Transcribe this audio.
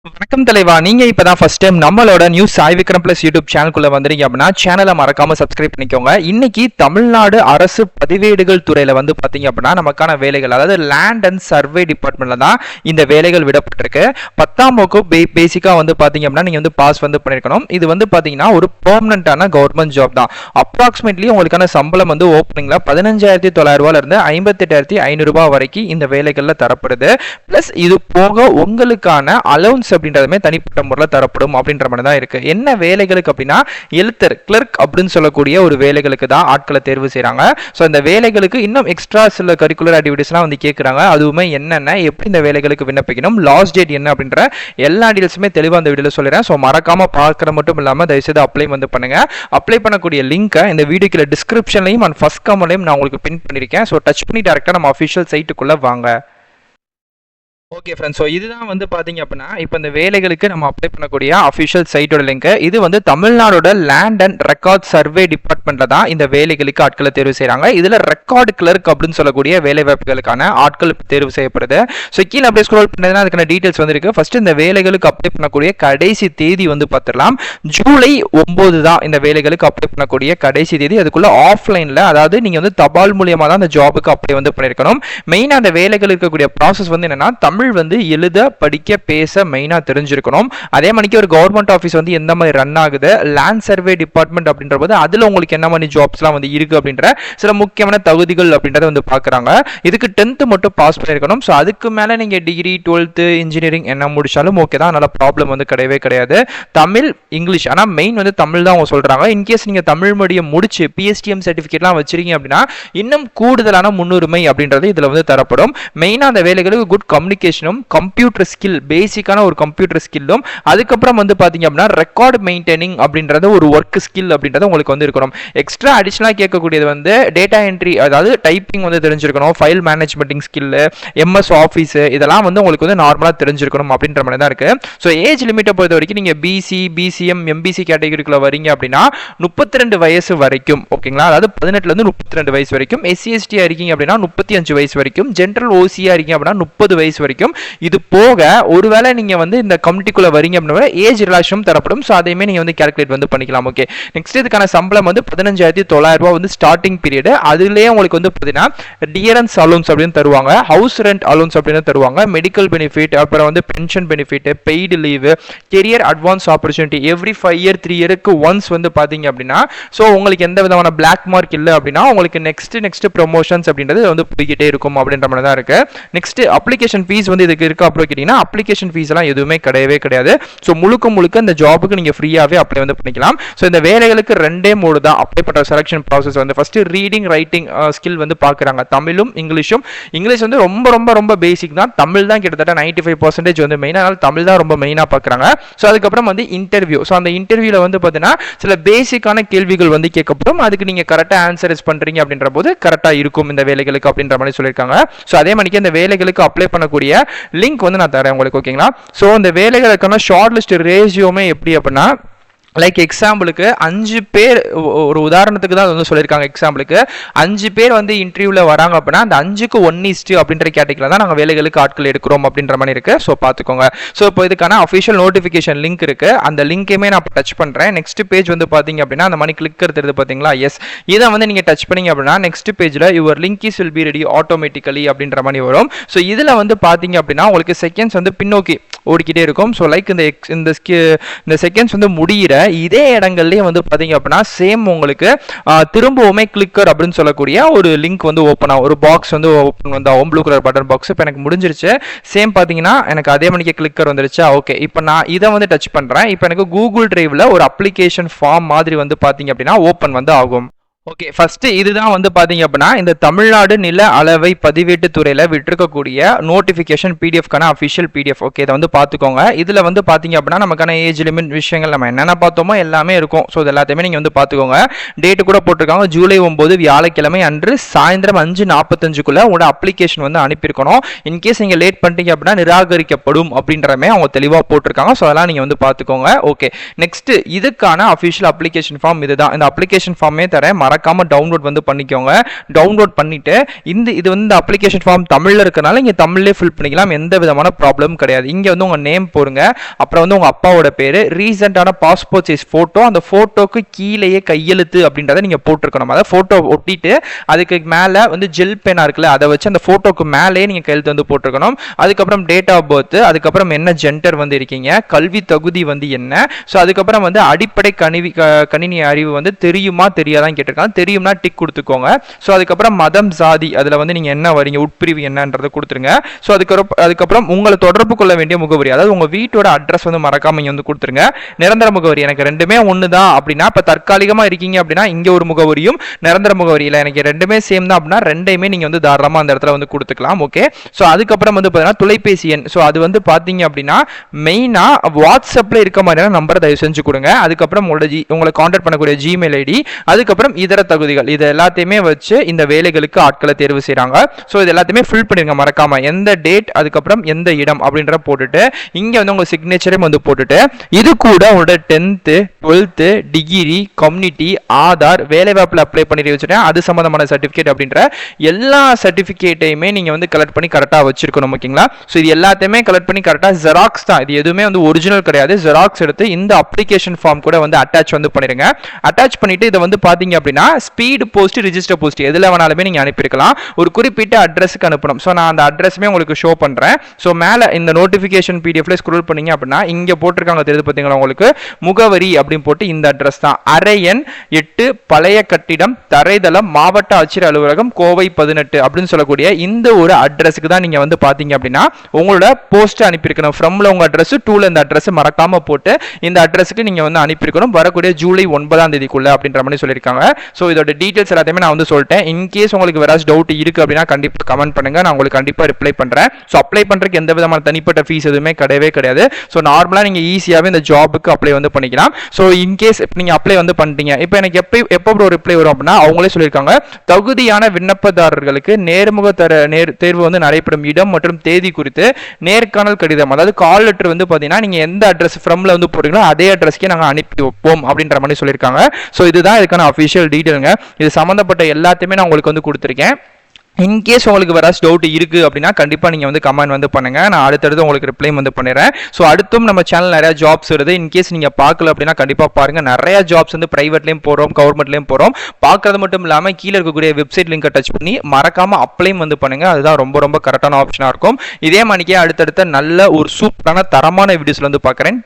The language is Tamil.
வணக்கம் தலைவா. நீங்க இப்பதான் ஃபர்ஸ்ட் டைம் நம்மளோட news Sai Vikram plus YouTube சேனலுக்குள்ள வந்துறீங்க அப்படின்னா சேனலை மறக்காம சப்ஸ்கிரைப் பண்ணிக்கோங்க. இன்னைக்கு தமிழ்நாடு அரசு பதிவேடுகள் துறையில வந்து பாத்தீங்க அப்படின்னா நமக்கான வேலைகள், அதாவது லேண்ட் அண்ட் சர்வே டிபார்ட்மெண்ட்ல தான் இந்த வேலைகள் விடப்பட்டிருக்கு. 10ஆம் வகுப்பு பேசிக்கா வந்து பாத்தீங்க அப்படின்னா நீங்க வந்து பாஸ் வந்து பண்ணிருக்கணும். இது வந்து பாத்தீங்கன்னா ஒரு பெர்மனன்டான கவர்மெண்ட் ஜாப் தான். அப்ராக்சிமேட்லி உங்களுக்கான சம்பளம் வந்து ஓப்பனிங்ல 15,900 ரூபாயில இருந்து 58,500 ரூபாய் வரைக்கும் இந்த வேலைகள்ல தரப்படுது. பிளஸ் இது போக உங்களுக்கான அலவுன்ஸ் அப்படின்றதுமே தனிப்பட்ட முறையில் தரப்படும் அப்படின்ற மாதிரி தான் இருக்கு. என்ன வேலைகளுக்கு அப்படின்னா எழுத்தர் கிளர்க் அப்படின்னு சொல்லக்கூடிய ஒரு வேலைகளுக்கு தான் ஆட்களை தேர்வு செய்யறாங்க. ஸோ இந்த வேலைகளுக்கு இன்னும் எக்ஸ்ட்ரா சில கரிக்குலர் ஆக்டிவிட்டிஸ்லாம் வந்து கேட்குறாங்க. அதுவுமே என்னென்ன, எப்படி இந்த வேலைகளுக்கு விண்ணப்பிக்கணும், லாஸ்ட் டேட் என்ன அப்படின்ற எல்லா டீடைல்ஸுமே தெளிவாக அந்த வீடியோவில் சொல்லிடுறேன். ஸோ மறக்காம பார்க்குற மட்டும் இல்லாமல் தயவுசெய்து அப்ளை வந்து பண்ணுங்க. அப்ளை பண்ணக்கூடிய லிங்கை இந்த வீடியோக்குள்ள டிஸ்கிரிப்ஷன்லையும் அண்ட் ஃபர்ஸ்ட் கமெண்ட்லையும் நான் உங்களுக்கு பின் பண்ணியிருக்கேன். ஸோ டச் பண்ணி டேரெக்டாக நம்ம அஃபிஷியல் சைட்டுக்குள்ளே வாங்க. ஓகே ஃப்ரெண்ட்ஸ், ஸோ இதுதான் வந்து பார்த்தீங்க அப்படின்னா இப்போ இந்த வேலைகளுக்கு நம்ம அப்ளை பண்ணக்கூடிய அஃபிஷியல் சைட்டோட லிங்க். இது வந்து தமிழ்நாடோட லேண்ட் அண்ட் ரெக்கார்ட் சர்வே டிபார்ட்மெண்ட்டில் தான் இந்த வேலைகளுக்கு ஆட்களை தேர்வு செய்கிறாங்க. இதில் ரெக்கார்டு கிளர்க் அப்படின்னு சொல்லக்கூடிய வேலை வாய்ப்புகளுக்கான ஆட்கள் தேர்வு செய்யப்படுது. ஸோ கீழே அப்படியே ஸ்க்ரோல் பண்ணதுன்னா அதுக்கான டீட்டெயில்ஸ் வந்து இருக்கு. ஃபர்ஸ்ட் இந்த வேலைகளுக்கு அப்ளை பண்ணக்கூடிய கடைசி தேதி வந்து பார்த்துடலாம். ஜூலை 9 தான் இந்த வேலைகளுக்கு அப்ளை பண்ணக்கூடிய கடைசி தேதி. அதுக்குள்ள ஆஃப்லைனில், அதாவது நீங்கள் வந்து தபால் மூலியமாக தான் அந்த ஜாபுக்கு அப்ளை வந்து பண்ணியிருக்கணும். மெயினாக அந்த வேலைகள் இருக்கக்கூடிய ப்ராசஸ் வந்து என்னன்னா, தமிழ் வந்து எழுத படிக்க பேச மெயினா தெரிஞ்சிருக்கணும். அதே மாதிரி ஒரு கவர்மெண்ட் ஆஃபீஸ் வந்து எந்த மாதிரி ரன் ஆகுது, லேண்ட் சர்வே டிபார்ட்மெண்ட் அப்படின்ற போது அதுல உங்களுக்கு என்ன மாதிரி ஜாப்ஸ்லாம் வந்து இருக்கு அப்படின்ற சில முக்கியமான தகுதிகள் அப்படின்றத வந்து பாக்குறாங்க. இதுக்கு 10th மட்டும் பாஸ் பண்ணிருக்கணும். ஸோ அதுக்கு மேல நீங்க டிகிரி 12th இன்ஜினியரிங் என்ன முடிச்சாலும் ஓகே தான், அதனால ப்ராப்ளம் வந்து கிடையவே கிடையாது. தமிழ் இங்கிலீஷ், ஆனா மெயின் வந்து தமிழ் தான் அவங்க சொல்றாங்க. இன்கேஸ் நீங்க தமிழ் மீடியம் முடிச்சு பிஎஸ்டிஎம் சர்டிபிகேட்லாம் வச்சிருக்கீங்க அப்படின்னா இன்னும் கூடுதலான முன்னுரிமை அப்படின்றது இதுல வந்து தரப்படும். மெயினா அந்த வேலைகளுக்கு குட் கம்யூனிகேஷன், கம்ப்யூட்டர் ஸ்கில், பேசிக்கான ஒரு கம்ப்யூட்டர் ஸ்கில்லும், அதுக்கப்புறம் வந்து பாத்தீங்க அப்படின்னா ரெக்கார்ட் மெயின்டைனிங் அப்படின்றது ஒரு ஒர்க் ஸ்கில் அப்படின்றது உங்களுக்கு வந்து இருக்கணும். எக்ஸ்ட்ரா அடிஷனலா கேட்கக்கூடியது வந்து டேட்டா என்ட்ரி, அதாவது டைப்பிங் வந்து தெரிஞ்சிருக்கணும், ஃபைல் மேனேஜ்மெண்டிங் ஸ்கில், எம்எஸ் ஆஃபீஸ், இதெல்லாம் வந்து உங்களுக்கு வந்து நார்மலா தெரிஞ்சிருக்கணும் அப்படின்ற மாதிரி தான் இருக்கு. ஸோ ஏஜ் லிமிட்டை பொறுத்த வரைக்கும் நீங்க பிசி, பிசிஎம், எம்பிசி கேட்டகரிக்குள்ள வரீங்க அப்படின்னா 32 வயசு வரைக்கும், ஓகேங்களா, அதாவது 18ல இருந்து 32 வயசு வரைக்கும். எஸ்சி எஸ்டி இருக்கீங்க அப்படின்னா 35 வயசு வரைக்கும். ஜென்ரல் ஓசியா இருக்கீங்க அப்படின்னா 30 வயசு வரைக்கும். இது போக ஒருவேளை நீங்க வந்து இந்த கமிட்டிக்குள்ள வரீங்க அப்படின்னா ஏஜ் ரிலாக்ஸேஷன் தரப்படும். ஸோ அதையுமே நீங்க வந்து கால்குலேட் வந்து பண்ணிக்கலாம். ஓகே, நெக்ஸ்ட் இதுக்கான சம்பளம் வந்து 15,900 ரூபாய் வந்து ஸ்டார்டிங் பீரியட். அதுலயே உங்களுக்கு வந்து பார்த்தீங்கன்னா டியரன்ஸ் அலோன்ஸ் அப்படின்னு தருவாங்க, ஹவுஸ் ரெண்ட் அலோன்ஸ் அப்படின்னு தருவாங்க, மெடிக்கல் பெனிஃபிட், அப்புறம் வந்து pension benefit, paid leave, career advance opportunity every 5 year 3 இயருக்கு ஒன்ஸ் வந்து பாத்தீங்க அப்படின்னா, ஸோ உங்களுக்கு எந்த விதமான பிளாக் மார்க் இல்லை அப்படின்னா உங்களுக்கு நெக்ஸ்ட் ப்ரொமோஷன்ஸ் அப்படின்றது வந்து போய்கிட்டே இருக்கும் அப்படின்ற மாதிரி தான் இருக்கு. நெக்ஸ்ட் அப்ளிகேஷன் ஃபீஸ் வந்து இதுக்கு இருக்கு. அப்புறம் கேட்டீங்கன்னா அப்ளிகேஷன் ஃபீஸ் எல்லாம் எதுவுமே கிடையவே கிடையாது. ஸோ முழுக்க இந்த ஜாபுக்கு நீங்க ஃப்ரீயாவே அப்ளை வந்து பண்ணிக்கலாம். ஸோ இந்த வேலைகளுக்கு 2 மோடு தான் அப்ளை பண்ற செலக்ஷன் ப்ராசஸ் வந்து. ஃபர்ஸ்ட் ரீடிங் ரைட்டிங் ஸ்கில் வந்து பாக்குறாங்க, தமிழும் இங்கிலீஷும். இங்கிலீஷ் வந்து ரொம்ப பேசிக் தான், தமிழ் தான் கிட்டத்தட்ட 95% வந்து மெயின், அதனால தமிழ் தான் ரொம்ப மெயினா பாக்குறாங்க. ஸோ அதுக்கப்புறம் வந்து இன்டர்வியூ. ஸோ அந்த இன்டர்வியூல வந்து பாத்தீங்கன்னா சில பேசிக்கான கேள்விகள் வந்து கேட்கப்படும். அதுக்கு நீங்க கரெக்டா ஆன்சர்ஸ் பண்றீங்க அப்படின்ற போது கரெக்டா இருக்கும் இந்த வேலைகளுக்கு அப்படின்ற மாதிரி சொல்லியிருக்காங்க. ஸோ அதே மாதிரி இந்த வேலைகளுக்கு அப்ளை பண்ணக்கூடிய லிங்க் வந்து நான் தரேன் உங்களுக்கு, ஓகேங்களா. ஸோ இந்த வேலைகளுக்கான ஷார்ட் லிஸ்ட் ரேஷியோமே எப்படி அப்படின்னா, லைக் எக்ஸாம்பிளுக்கு 5 பேர், ஒரு உதாரணத்துக்கு தான் வந்து சொல்லியிருக்காங்க. எக்ஸாம்பிளுக்கு 5 பேர் வந்து இன்டர்வியூல வராங்க அப்படின்னா அந்த 5க்கு 1:1 அப்படின்ற கேட்டகரியில் தான் நாங்கள் வேலைகளுக்கு ஆட்கள் எடுக்கிறோம் அப்படின்ற மாதிரி இருக்கு. ஸோ பார்த்துக்கோங்க. ஸோ இப்போ இதுக்கான அஃபிஷியல் நோட்டிஃபிகேஷன் லிங்க் இருக்கு. அந்த லிங்கையுமே நான் டச் பண்றேன். நெக்ஸ்ட் பேஜ் வந்து பாத்தீங்க அப்படின்னா அந்த மாதிரி கிளிக் எடுத்துருது பாத்தீங்களா, எஸ், இதை வந்து நீங்க டச் பண்ணீங்க அப்படின்னா நெக்ஸ்ட் பேஜ்ல your link is will be ready automatically அப்படின்ற மாதிரி வரும். ஸோ இதுல வந்து பாத்தீங்க அப்படின்னா உங்களுக்கு செகண்ட்ஸ் வந்து பின்னோக்கி ஓடிக்கிட்டே இருக்கும். ஸோ லைக் இந்த செகண்ட்ஸ் வந்து முடிகிற இதே இடங்கள்லயே வந்து பாத்தீங்க அப்படின்னா சேம் உங்களுக்கு திரும்பவுமே கிளிக்கர் அப்படின்னு சொல்லக்கூடிய ஒரு லிங்க் வந்து ஓப்பன் ஆகும், ஒரு பாக்ஸ் வந்து ஓப்பன் வந்து ஆகும், ப்ளூ கலர் பட்டன் பாக்ஸ். இப்போ எனக்கு முடிஞ்சிருச்சு. சேம் பாத்தீங்கன்னா எனக்கு அதே மணிக்கு கிளிக்கர் வந்துருச்சா. ஓகே, இப்போ நான் இதை வந்து டச் பண்றேன். இப்போ எனக்கு கூகுள் டிரைவ்ல ஒரு அப்ளிகேஷன் ஃபார்ம் மாதிரி வந்து பாத்தீங்க அப்படின்னா ஓப்பன் வந்து ஆகும். ஓகே, ஃபர்ஸ்ட் இதுதான் வந்து பாத்தீங்க அப்படின்னா இந்த தமிழ்நாடு நில அளவை பதிவேட்டு துறையில விட்டிருக்கக்கூடிய நோட்டிபிகேஷன் பிடிஎஃப்கான அஃபிஷியல் பிடிஎஃப். ஓகே, இதை வந்து பாத்துக்கோங்க. இதுல வந்து பாத்தீங்க அப்படின்னா நமக்கான ஏஜ் லிமிட் விஷயங்கள் நம்ம என்னென்ன பார்த்தோமோ எல்லாமே இருக்கும். ஸோ இது எல்லாத்தையுமே நீங்க வந்து பாத்துக்கோங்க. டேட் கூட போட்டிருக்காங்க, ஜூலை 9 வியாழக்கிழமை அன்று சாயந்தரம் 5:45க்குள்ள உங்களோட அப்ளிகேஷன் வந்து அனுப்பியிருக்கணும். இன்கேஸ் நீங்க லேட் பண்ணிட்டீங்க அப்படின்னா நிராகரிக்கப்படும் அப்படின்றமே அவங்க தெளிவா போட்டிருக்காங்க. ஸோ அதெல்லாம் நீங்க வந்து பாத்துக்கோங்க. ஓகே, நெக்ஸ்ட் இதுக்கான அஃபிஷியல் அப்ளிகேஷன் ஃபார்ம் இதுதான். இந்த அப்ளிகேஷன் ஃபார்மே தரேன், மறக்காம டவுன்லோட் வந்து பண்ணிக்கோங்க. டவுன்லோட் பண்ணிட்டு இது வந்து இந்த அப்ளிகேஷன் ஃபார்ம் தமிழ்ல இருக்கனால இங்க தமிழ்லயே ஃபில் பண்ணிக்கலாம். எந்த விதமான ப்ராப்ளமும் கிடையாது. இங்க வந்து உங்க நேம் போடுங்க, அப்புறம் வந்து உங்க அப்பாவோட பேரு, ரீசெண்டான பாஸ்போர்ட் சைஸ் போட்டோ, அந்த போட்டோக்கு கீழேயே கையெழுத்து அப்படின்றத நீங்க போட்டுருக்கணும். அதாவது போட்டோ ஒட்டிட்டு அதுக்கு மேல வந்து ஜெல் பேனா இருக்குல்ல, அதை வச்சு அந்த போட்டோக்கு மேலேயே நீங்க கையெழுத்து வந்து போட்டுருக்கணும். அதுக்கப்புறம் டேட் ஆஃப் பர்த், அதுக்கப்புறம் என்ன ஜெண்டர் வந்து இருக்கீங்க, கல்வி தகுதி வந்து என்ன, ஸோ அதுக்கப்புறம் வந்து அடிப்படை கணினி அறிவு வந்து தெரியுமா தெரியாதான் கேட்டிருக்காங்க. தெரியும்னா டிக் கொடுத்துக்கோங்க. ஸோ அதுக்கப்புறம் மதம் சாதி அதில் வந்து நீங்கள் என்ன வரீங்க, உட்பிரிவு என்னன்றதை கொடுத்துருங்க. ஸோ அதுக்கப்புறம் உங்களை தொடர்பு கொள்ள வேண்டிய முகவரி, அதாவது உங்கள் வீட்டோட அட்ரஸ் வந்து மறக்காம இங்கே வந்து கொடுத்துருங்க. நிரந்தர முகவரி எனக்கு ரெண்டுமே ஒன்று தான் அப்படின்னா, இப்போ தற்காலிகமாக இருக்கீங்க அப்படின்னா இங்கே ஒரு முகவரியும், நிரந்தர முகவரி இல்லை எனக்கு ரெண்டுமே சேம் தான் அப்படின்னா ரெண்டையுமே நீங்கள் வந்து தாராளமாக அந்த இடத்துல வந்து கொடுத்துக்கலாம். ஓகே. ஸோ அதுக்கப்புறம் வந்து பார்த்தீங்கன்னா தொலைபேசி எண், ஸோ அது வந்து பார்த்தீங்க அப்படின்னா மெயினாக வாட்ஸ்அப்பில் இருக்க மாதிரியான நம்பரை தயவு செஞ்சு கொடுங்க. அதுக்கப்புறம் உங்களை கான்டாக்ட் பண்ணக்கூடிய ஜிமெயில் ஐடி, அதுக்கப்புறம் இதர தகுதிகள், இது எல்லாத்தையுமே வச்சு இந்த வேலைகளுக்கு ஆட்களை தேர்வு செய்கிறாங்க. ஸோ இது எல்லாத்தையுமே ஃபில் பண்ணிருங்க மறக்காம. எந்த டேட், அதுக்கப்புறம் எந்த இடம் அப்படின்ற போட்டுட்டு இங்கே வந்து உங்கள் சிக்னேச்சரையும் வந்து போட்டுட்டு இது கூட உங்களோட 10th 12th degree, community, Aadhaar, வேலைவாய்ப்பில் அப்ளை பண்ணி வச்சுட்டேன் அது சம்பந்தமான சர்டிஃபிகேட் அப்படின்ற எல்லா சர்டிஃபிகேட்டையுமே நீங்கள் வந்து கலெக்ட் பண்ணி கரெக்டாக வச்சிருக்கணும். ஓகேங்களா? ஸோ இது எல்லாத்தையுமே கலெக்ட் பண்ணி கரெக்டாக ஜெராக்ஸ் தான், இது எதுவுமே வந்து ஒரிஜினல் கிடையாது. ஜெராக்ஸ் எடுத்து இந்த அப்ளிகேஷன் ஃபார்ம் கூட வந்து அட்டாச் வந்து பண்ணிருங்க. அட்டாச் பண்ணிட்டு இதை வந்து பாத்தீங்க அப்படின்னா ஸ்பீடு போஸ்ட், ரிஜிஸ்டர் போஸ்ட் எதுல வேணாலுமே நீங்க அனுப்பியிருக்கலாம். ஒரு குறிப்பிட்ட அட்ரஸ்க்கு அனுப்பணும். ஸோ நான் அந்த அட்ரஸுமே உங்களுக்கு ஷோ பண்றேன். ஸோ மேல இந்த நோட்டிபிகேஷன் பிடிஎஃப்ல ஸ்க்ரோல் பண்ணீங்க அப்படின்னா இங்க போட்டிருக்காங்க தெரியுது பார்த்தீங்களா உங்களுக்கு, முகவரி அப்படின்னு போட்டு இந்த அட்ரஸ் தான். அரையன் 8 பழைய கட்டிடம், தரைதளம், மாவட்ட ஆட்சியர் அலுவலகம், கோவை 18 அப்படின்னு சொல்லக்கூடிய இந்த ஒரு அட்ரஸுக்கு தான் நீங்க வந்து பாத்தீங்க அப்படின்னா உங்களோட போஸ்ட் அனுப்பியிருக்கணும். ஃப்ரம்ல உங்க அட்ரஸ், டூல இந்த அட்ரஸ் மறக்காம போட்டு இந்த அட்ரஸுக்கு நீங்க வந்து அனுப்பியிருக்கணும் வரக்கூடிய ஜூலை 9ஆம் தேதிக்குள்ள அப்படின்ற மாதிரி சொல்லியிருக்காங்க. ஸோ இதோட டீடைல்ஸ் எல்லாத்தையுமே நான் வந்து சொல்லிட்டேன். இன்கேஸ் உங்களுக்கு வேற டவுட் இருக்கு அப்படின்னா கண்டிப்பா கமெண்ட் பண்ணுங்க, நான் உங்களுக்கு கண்டிப்பா ரிப்ளை பண்றேன். ஸோ அப்ளை பண்றதுக்கு எந்த விதமான தனிப்பட்ட ஃபீஸ் எதுவுமே கிடையவே கிடையாது. ஸோ நார்மலா நீங்க ஈஸியாவே இந்த ஜாபுக்கு அப்ளை வந்து பண்ணிக்கலாம். ஸோ இன்கேஸ் நீங்க அப்ளை வந்து பண்ணிட்டீங்க, இப்போ எனக்கு எப்போ ஒரு ரிப்ளை வரும் அப்படின்னா அவங்களே சொல்லியிருக்காங்க, தகுதியான விண்ணப்பதாரர்களுக்கு நேர்முக தேர்வு வந்து நடைபெறும் இடம் மற்றும் தேதி குறித்து நேர்காணல் கடிதம், அதாவது கால் லெட்டர் வந்து பாத்தீங்கன்னா நீங்க எந்த அட்ரஸ் ஃப்ரம்ல வந்து போறீங்களோ அதே அட்ரஸ்க்கே நாங்க அனுப்பி வைப்போம் அப்படின்ற மாதிரி சொல்லியிருக்காங்க. ஸோ இதுதான் இதுக்கான அஃபிஷியல் டீடைலுங்க. இது சம்பந்தப்பட்ட எல்லாத்தையுமே நான் உங்களுக்கு வந்து கொடுத்துருக்கேன். இன்கேஸ் உங்களுக்கு வேற டவுட் இருக்கு அப்படின்னா கண்டிப்பா நீங்க வந்து கமெண்ட் வந்து பண்ணுங்க, நான் அடுத்தடுத்து உங்களுக்கு ரிப்ளை வந்து பண்ணிடுறேன். ஸோ அடுத்தும் நம்ம சேனல் நிறைய ஜாப்ஸ் வருது. இன்கேஸ் நீங்க பார்க்கல அப்படின்னா கண்டிப்பா பாருங்க, நிறைய ஜாப்ஸ் வந்து பிரைவேட்லயும் போறோம், கவர்மெண்ட்லயும் போறோம். பார்க்கறது மட்டும் இல்லாம கீழே இருக்கக்கூடிய வெப்சைட் லிங்கை டச் பண்ணி மறக்காம அப்ளையும் வந்து பண்ணுங்க. அதுதான் ரொம்ப ரொம்ப கரெக்டான ஆப்ஷனா இருக்கும். இதே மாதிரிக்கே அடுத்தடுத்த நல்ல ஒரு சூப்பரான தரமான வீடியோஸ்ல வந்து பார்க்குறேன்.